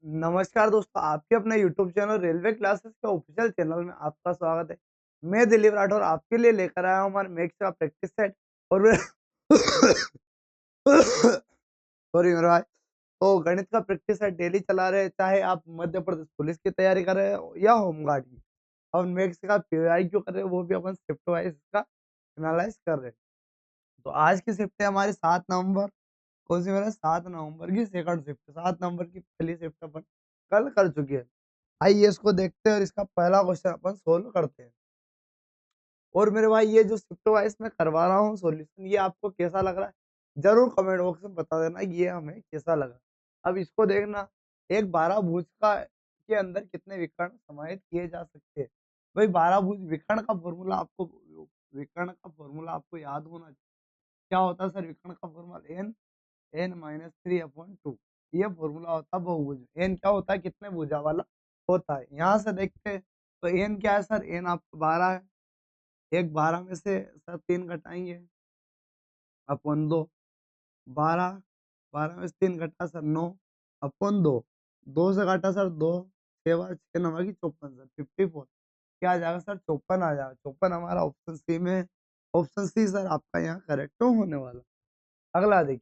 नमस्कार दोस्तों, आपके अपने यूट्यूब चैनल रेलवे क्लासेस के ऑफिशियल चैनल में आपका स्वागत है। मैं दिलीप राठौर आपके लिए लेकर आया हूँ हमारे मैथ्स का प्रैक्टिस सेट और सॉरी मेरे भाई। तो गणित का प्रैक्टिस सेट डेली चला रहे, चाहे आप मध्य प्रदेश पुलिस की तैयारी कर रहे हो या होमगार्ड की। और मैथ्स का पीवाईक्यू कर रहे हो, वो भी अपन शिफ्ट वाइज का एनालाइज कर रहे हैं। तो आज की शिफ्ट है हमारी 7 नवंबर। कौन सी मेरा 7 नवंबर की सेकंड शिफ्ट। 7 नवंबर की पहली शिफ्ट अपन कल कर चुके हैं। आइए इसको देखते हैं और इसका पहला क्वेश्चन अपन सोल्व करते हैं। और मेरे भाई ये जो शिफ्ट वाइज मैं करवा रहा हूँ सॉल्यूशन, ये आपको कैसा लग रहा है जरूर कमेंट बॉक्स में बता देना ये हमें कैसा लगा। अब इसको देखना, एक 12 भुज का के अंदर कितने विकर्ण समाहित किए जा सकते हैं। भाई 12 भुज विकर्ण का फॉर्मूला आपको याद होना चाहिए। क्या होता है सर विकर्ण का फॉर्मूला? n-3/2। ये फॉर्मूला होता है बहुभुज। n क्या होता है, कितने भुजा वाला होता है। यहाँ से देखते हैं तो n क्या है सर, n आपका 12 है। एक 12 में से सर 3 घटाएंगे अपन 2, 12, 12 में से 3 घटा सर 9 अपन 2, 2 से घटा सर 2, 6 बार 6 नवा की 54 सर 54। क्या आ जाएगा सर? 54 आ जाएगा। 54 हमारा ऑप्शन सी में है। ऑप्शन सी सर आपका यहाँ करेक्ट होने वाला। अगला देखिए,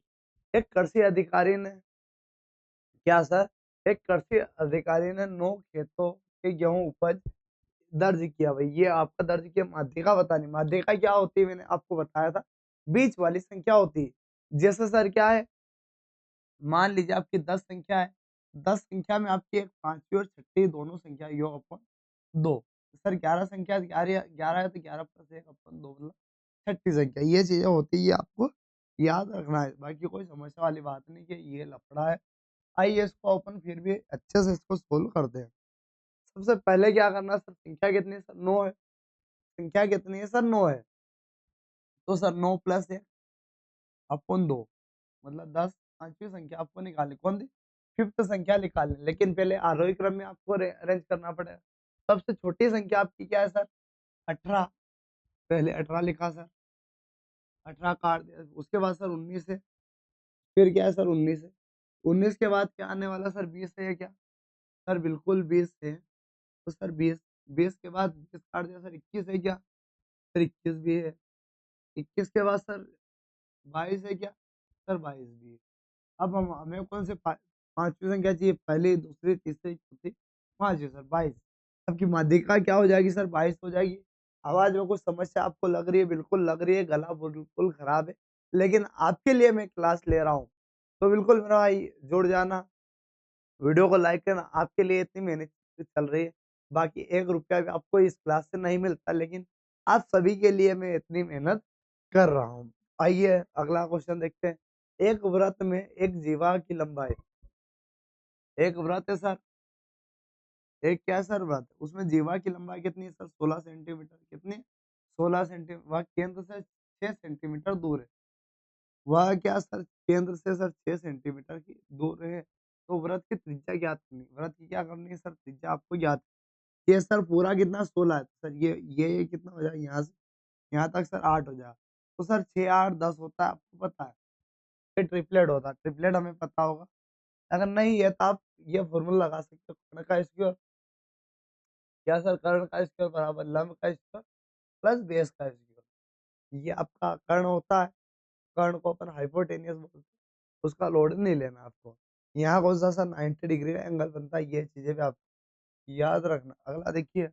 एक कृषि अधिकारी ने क्या सर, एक कृषि अधिकारी ने 9 खेतों के गेहूं उपज दर्ज किया। भाई ये आपका दर्ज किया, माध्यिका बतानी। माध्यिका क्या होती है मैंने आपको बताया था, बीच वाली संख्या होती है। जैसे सर क्या है, मान लीजिए आपकी 10 संख्या है, 10 संख्या में आपकी एक पांचवी और छठी दोनों संख्या योग अपन 2। सर 11 संख्या, 11 है तो 11 प्लस 1 अपन 2 मतलब छठी संख्या। ये चीजें होती है, ये आपको याद रखना है। बाकी कोई समस्या वाली बात नहीं कि ये लफड़ा है। आइए इसको अपन फिर भी अच्छे से इसको सोल्व करते हैं। सबसे पहले क्या करना है सर, संख्या कितनी है सर? 9 है। संख्या कितनी है सर? 9 है। तो सर 9 प्लस 1 अपन 2 मतलब 10। पांचवी संख्या आपको निकालनी कौन सी? फिफ्थ संख्या निकालनी, लेकिन पहले आरोही क्रम में आपको अरेंज करना पड़ेगा। सबसे छोटी संख्या आपकी क्या है सर? 18। पहले 18 लिखा सर, 18 काट दिया। उसके बाद सर 19 है, फिर क्या है सर 19 है। 19 के बाद क्या आने वाला सर? 20 है क्या सर? बिल्कुल 20 है। तो सर 20, 20 के बाद 20 काट दिया सर, 21 है क्या सर? 21 भी है। 21 के बाद सर 22 है क्या सर? 22 भी है। अब हम हमें कौन से पांचवी संख्या चाहिए? पहली, दूसरी, तीसरी, चौथी, पांचवी सर 22। आपकी माध्यिका क्या हो जाएगी सर? 22 हो जाएगी। आवाज में कुछ समस्या आपको लग रही है? बिल्कुल लग रही है, गला बिल्कुल खराब है, लेकिन आपके लिए मैं क्लास ले रहा हूँ तो बिल्कुल मेरा भाई जुड़ जाना, वीडियो को लाइक करना। आपके लिए इतनी मेहनत चल रही है, बाकी 1 रुपया भी आपको इस क्लास से नहीं मिलता, लेकिन आप सभी के लिए मैं इतनी मेहनत कर रहा हूँ। आइए अगला क्वेश्चन देखते हैं। एक व्रत में एक जीवा की लंबाई, एक व्रत है सर, एक क्या है सर व्रत, उसमें जीवा की लंबाई कितनी है सर? 16 सेंटीमीटर। कितनी? 16 सेंटीमीटर। वह केंद्र से 6 सेंटीमीटर दूर है। वह क्या सर, केंद्र से सर 6 सेंटीमीटर की दूर है। तो व्रत की त्रिज्या ज्ञात करनी। व्रत की क्या करनी है सर? त्रिज्या आपको ज्ञात। ये सर पूरा कितना? 16 है। सर ये कितना हो जाएगा? यहाँ तक सर 8 हो जाएगा। तो सर 6, 8, 10 होता है, आपको पता है। ये ट्रिपलेट होता है, ट्रिपलेट हमें पता होगा। अगर नहीं है तो आप ये फॉर्मूला लगा सकते हो, कर्ण का स्क्वायर। क्या सर? कर्ण का स्क्वायर बराबर लंब का स्क्वायर प्लस बेस का स्क्वायर। ये आपका कर्ण होता है। कर्ण को अपन हाइपोटेनियस बोलते हैं। उसका लोड नहीं लेना आपको। यहाँ कौन सा सर 90 डिग्री का एंगल बनता है, ये चीजें भी आप याद रखना। अगला देखिए,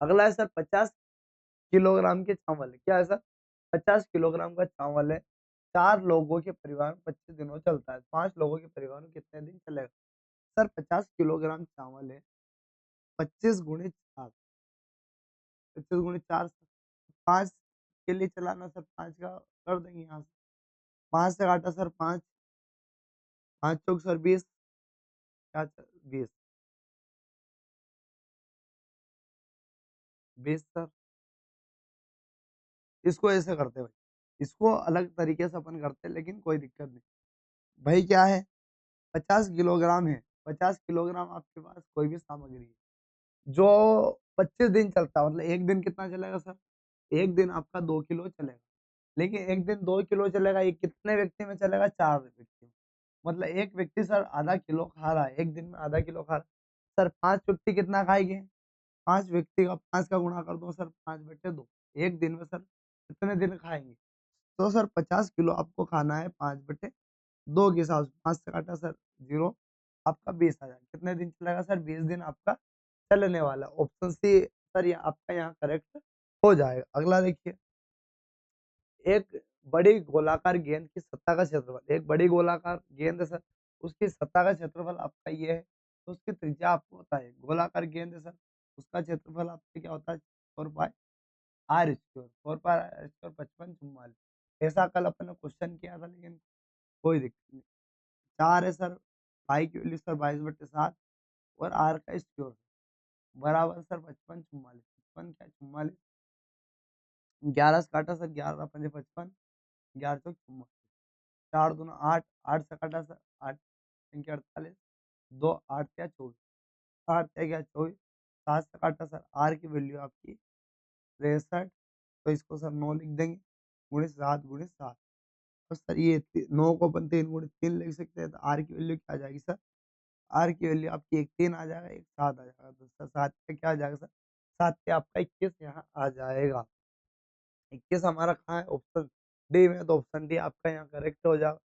अगला है सर 50 किलोग्राम के चावल है। क्या है सर? 50 किलोग्राम का चावल है। 4 लोगों के परिवार में 25 दिनों चलता है। 5 लोगों के परिवार में कितने दिन चलेगा? सर 50 किलोग्राम चावल है, 25 गुणे 4, 25 गुणे 4, 5 के लिए चलाना सर, 5 का कर देंगे यहाँ से। 5 से काटा सर 5, 5 चौक सर 20, क्या 20, 20 सर। इसको ऐसे करते हैं भाई, इसको अलग तरीके से अपन करते हैं, लेकिन कोई दिक्कत नहीं। भाई क्या है, 50 किलोग्राम है। 50 किलोग्राम आपके पास कोई भी सामग्री है जो 25 दिन चलता है, मतलब एक दिन कितना चलेगा सर? एक दिन आपका 2 किलो चलेगा। लेकिन एक दिन 2 किलो चलेगा, ये कितने व्यक्ति में चलेगा? 4 व्यक्ति में। मतलब एक व्यक्ति सर आधा किलो खा रहा है, एक दिन में आधा किलो खा रहा है। सर 5 व्यक्ति कितना खाएँगे? 5 व्यक्ति का 5 का गुणा कर दो सर 5/2 एक दिन में सर कितने दिन खाएँगे? तो सर 50 किलो आपको खाना है 5/2 के हिसाब से 5 से काटा सर 0 आपका 20 आ जाएगा। कितने दिन चलेगा सर? 20 दिन आपका चलने वाला है। ऑप्शन सी सर ये आपका यहाँ करेक्ट हो जाएगा। अगला देखिए, एक बड़ी गोलाकार गेंद की सतह का क्षेत्रफल, एक बड़ी गोलाकार गेंद है सर, उसकी सतह का क्षेत्रफल आपका ये है, तो उसकी त्रिज्या आपको पता है। गोलाकार गेंद है सर, उसका क्षेत्रफल आपका क्या होता है? 4 pi r square, 4 pi r square 55 44। ऐसा कल अपन ने क्वेश्चन किया था, लेकिन कोई दिक्कत नहीं। 4 है सर, पाई की वैल्यू सर 22/7 और आर का स्क्वायर बराबर सर 55 44। 55 क्या 44, 11 से काटा सर 11 पंजे 55, 11 चौक 44, 4 दूना 8, 8 से काटा सर 8 पंखे 48, 2 8 या 24, 8 या 24, 7 से काटा सर आर की वैल्यू आपकी 63, तो इसको सर 9 लिख देंगे, गुणित 7 गुणित 7। तो सर ये 9 को अपन 3 गुणित 3 लिख सकते हैं, तो आर की वैल्यू क्या आ जाएगी सर? आर की वैल्यू आपकी एक 3 आ जाएगा, एक 7 आ जाएगा, तो सर 7 का क्या आ जाएगा सर? 7 पे आपका 21 यहाँ आ जाएगा। 21 हमारा कहाँ है? ऑप्शन डी में, तो ऑप्शन डी आपका यहाँ करेक्ट हो जाएगा।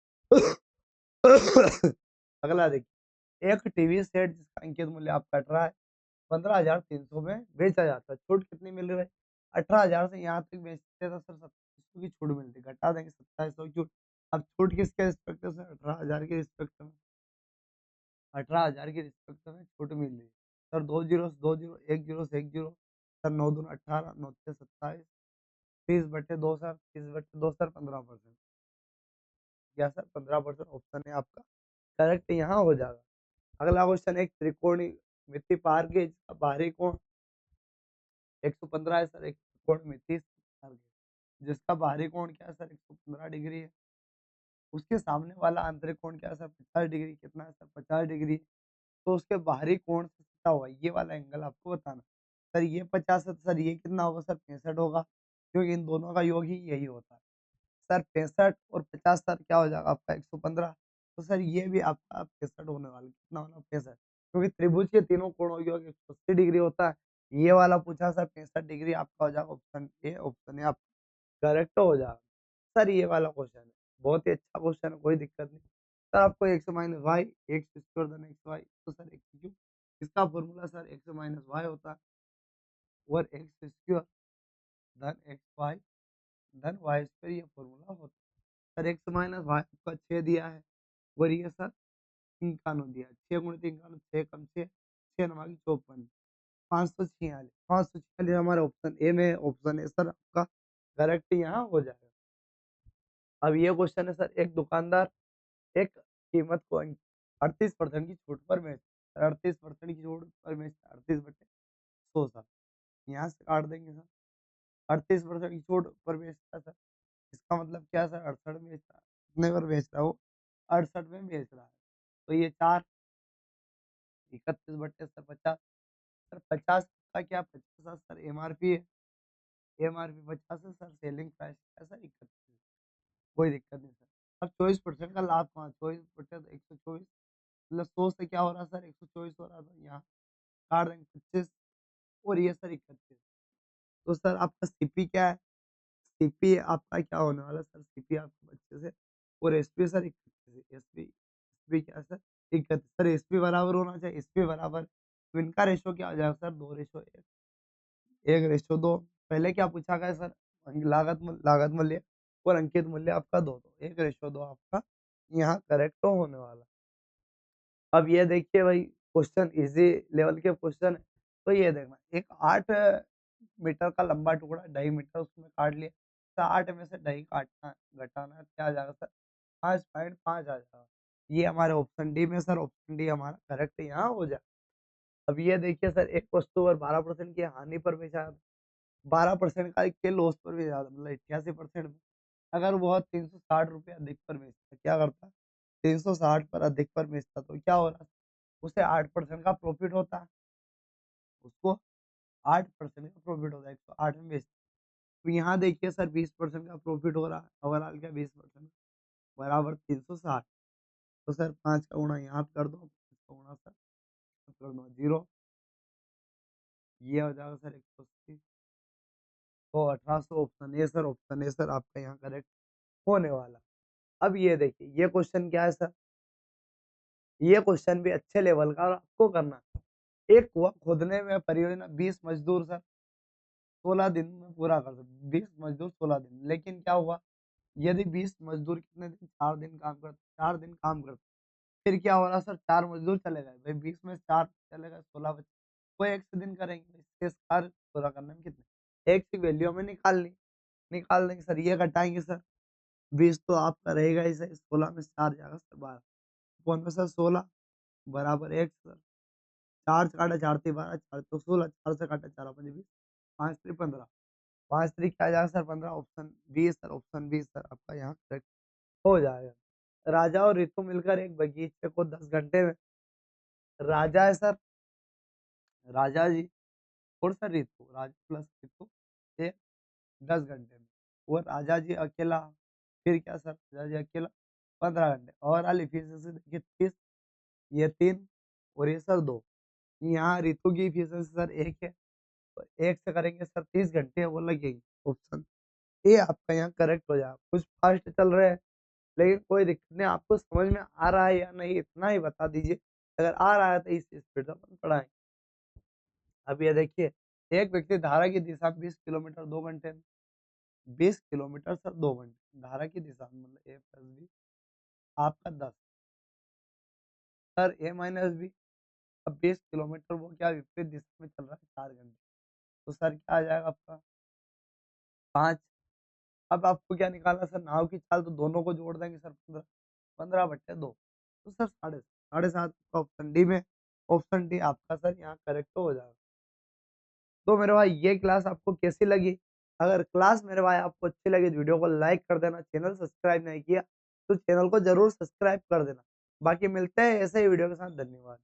अगला देखिए, एक टीवी सेट जिसका अंकित मूल्य आपका 18 है, 15,300 में बेचा जाता है, छूट कितनी मिल रही है? 18,000 से यहाँ तक बेचते तो सर 2700 की छूट मिलती है, घटा देंगे 2700 की छूट। अब छूट किसके रिस्पेक्ट से? 18,000 के रिस्पेक्ट में, 18,000 की रिस्पेक्ट में छूट मिल रही है। सर 2 जीरो से 2 जीरो, 1 जीरो से 1 जीरो, सर 9 दूना 18, 9 छः 27, 30/2 सर, 30/2 सर 15%। क्या सर 15% ऑप्शन है आपका करेक्ट यहाँ हो जाएगा। अगला क्वेश्चन, एक त्रिकोणमिति पार के जिसका बाहरी कोण 115 है सर, एक त्रिकोणमिति पार के जिसका बाहरी कोण क्या है सर? 115 डिग्री है। उसके सामने वाला आंतरिक कोण क्या है सर? 50 डिग्री। कितना है सर? 50 डिग्री। तो उसके बाहरी कोण से कितना हुआ ये वाला एंगल आपको बताना। सर ये 50 है, तो सर ये कितना होगा सर? 65 होगा, क्योंकि इन दोनों का योग ही यही होता है। सर 65 और 50 सर क्या हो जाएगा आपका? 115। तो सर ये भी आपका 65 होने वाला है। कितना होना? 65, क्योंकि त्रिभुज के तीनों कोणों का योग 180 डिग्री होता है। ये वाला पूछा सर 65 डिग्री, आपका हो जाएगा ऑप्शन ए। ऑप्शन ए आपका करेक्ट हो जाएगा। सर ये वाला क्वेश्चन है, बहुत ही अच्छा क्वेश्चन है, कोई दिक्कत नहीं। सर आपको X minus Y, X square धन एक्स वाई, तो सर एक्स क्यूब, इसका formula sir X minus Y होता है, और एक्स स्क्वायर धन एक्स वाई धन वाई स्क्वायर, ये फॉर्मूला होता है। सर एक्स माइनस वाई का 6 दिया है, और ये सर 51 दिया है। 6 गुणित 51, 6 कम 6, 6 नवागी 54, 546, 546 हमारे ऑप्शन ए में। ऑप्शन ए सर आपका करेक्ट यहाँ हो जाएगा। अब ये क्वेश्चन है सर, एक दुकानदार एक कीमत को 38% की छूट पर बेचता है, 38% की छूट पर बेचता है, 38/100 सर, यहाँ से काट देंगे सर। 38% की छूट पर बेचता है सर, इसका मतलब क्या है सर? 68 में बेच रहा है। कितने पर बेच रहा है वो? 68 में बेच रहा है। तो ये 4, 31/50 सर 50 का क्या? 50 सर एमआरपी है, एमआरपी 50 है सर, सेलिंग प्राइस है सर 31। कोई दिक्कत नहीं सर। अब 24% का लाभ कहाँ? 24% 124, मतलब 100 से क्या हो रहा है सर? 124 हो रहा था, यहाँ काट देंगे 25, और ये सर 31। तो सर आपका सीपी क्या है? सीपी आपका क्या होने वाला है सर? सीपी आपका 25 है, और एसपी सर 31 है। एसपी एसपी क्या है सर? 31। सर एसपी बराबर होना चाहिए, एसपी बराबर, तो इनका रेशो क्या हो जाएगा सर? 2:1, 1:2। पहले क्या पूछा गया सर? लागत मूल्य और अंकित मूल्य आपका 2, तो 1:2 आपका यहाँ करेक्ट होने वाला। अब ये देखिए भाई, क्वेश्चन इजी लेवल के क्वेश्चन है। तो ये देखना, एक 8 मीटर का लंबा टुकड़ा 2.5 मीटर उसमें काट लिया, तो 8 में से 2.5 काटना घटाना है, क्या आ जाएगा सर? 5.5 आ जाएगा। ये हमारे ऑप्शन डी में सर, ऑप्शन डी हमारा करेक्ट यहाँ हो जाए। अब ये देखिए सर, एक वस्तु पर 12% की हानि पर बेचा, 12% का के लॉस पर भी ज्यादा, मतलब 88% में। अगर वह 360 रुपये अधिक पर बेचता, क्या करता? 360 पर अधिक पर बेचता, तो क्या हो रहा? उसे 8% का प्रॉफिट होता है, उसको 8% का प्रॉफिट होता है, 108 में बेचता। तो यहाँ देखिए सर 20% का प्रॉफिट हो रहा है, ओवरऑल क्या 20% बराबर 360। तो सर 5 का गुणा यहाँ पे कर दो, 5 का गुणा सर कर दो 0, ये हो जाएगा सर 180। तो 1800 ऑप्शन ए सर आपका यहाँ करेक्ट होने वाला। अब ये देखिए, ये क्वेश्चन क्या है सर? ये क्वेश्चन भी अच्छे लेवल का और आपको करना है। एक कुआं खोदने में परियोजना 20 मजदूर सर 16 दिन में पूरा कर सकते, 20 मजदूर 16 दिन। लेकिन क्या हुआ, यदि 20 मजदूर कितने दिन, 4 दिन काम करते, 4 दिन काम करते, फिर क्या हो रहा सर, 4 मजदूर चले गए भाई, 20 में 4 चले गए, 16 बचे। वो 1 से दिन करेंगे, इसके कार्य पूरा करने में कितने, 1 की वैल्यू हमें निकाल देंगे सर। ये घटाएंगे सर, 20 तो आपका रहेगा ही सर, 16 में 4 जाएगा सर 12, कौन में सर 16 बराबर 1 सर, 4 से काटा 4 3 12, 4 चौक 16, 4 से काटा 4 5 20, 5 3 15, 5 3 क्या आ जाएगा sir 15, option B sir, option B sir आपका यहाँ करेक्ट हो जाएगा। राजा और ऋतु मिलकर एक बगीचे को 10 घंटे में, राजा है सर, राजा जी और सर ऋतु, राजा प्लस ऋतु ये 10 घंटे में, और राजा जी अकेला, फिर क्या सर राजा जी अकेला 15 घंटे, और वाली फिर से देखिए 30, ये 3 और ये सर 2, यहाँ ऋतु की एफिशिएंसी सर 1 है, तो 1 से करेंगे सर 30 घंटे वो लगेगी, ऑप्शन ए आपका यहाँ करेक्ट हो जाएगा। कुछ फास्ट चल रहे हैं लेकिन कोई दिक्कत नहीं, आपको समझ में आ रहा है या नहीं इतना ही बता दीजिए, अगर आ रहा है तो इस स्पीड से अपन पढ़ाएंगे। अब ये देखिए, एक व्यक्ति धारा की दिशा 20 किलोमीटर 2 घंटे में, 20 किलोमीटर सर 2 घंटे, धारा की दिशा में मतलब ए प्लस बी आपका 10 सर ए माइनस बी। अब 20 किलोमीटर वो क्या विपरीत दिशा में चल रहा है 4 घंटे, तो सर क्या आ जाएगा आपका 5। अब आपको क्या निकालना सर, नाव की चाल, तो दोनों को जोड़ देंगे सर 15, 15/2, तो सर साढ़े साढ़े 7 का ऑप्शन डी में, ऑप्शन डी आपका सर यहाँ करेक्ट हो जाएगा। तो मेरे भाई ये क्लास आपको कैसी लगी? अगर क्लास मेरे भाई आपको अच्छी लगी तो वीडियो को लाइक कर देना, चैनल सब्सक्राइब नहीं किया तो चैनल को जरूर सब्सक्राइब कर देना। बाकी मिलते हैं ऐसे ही वीडियो के साथ, धन्यवाद।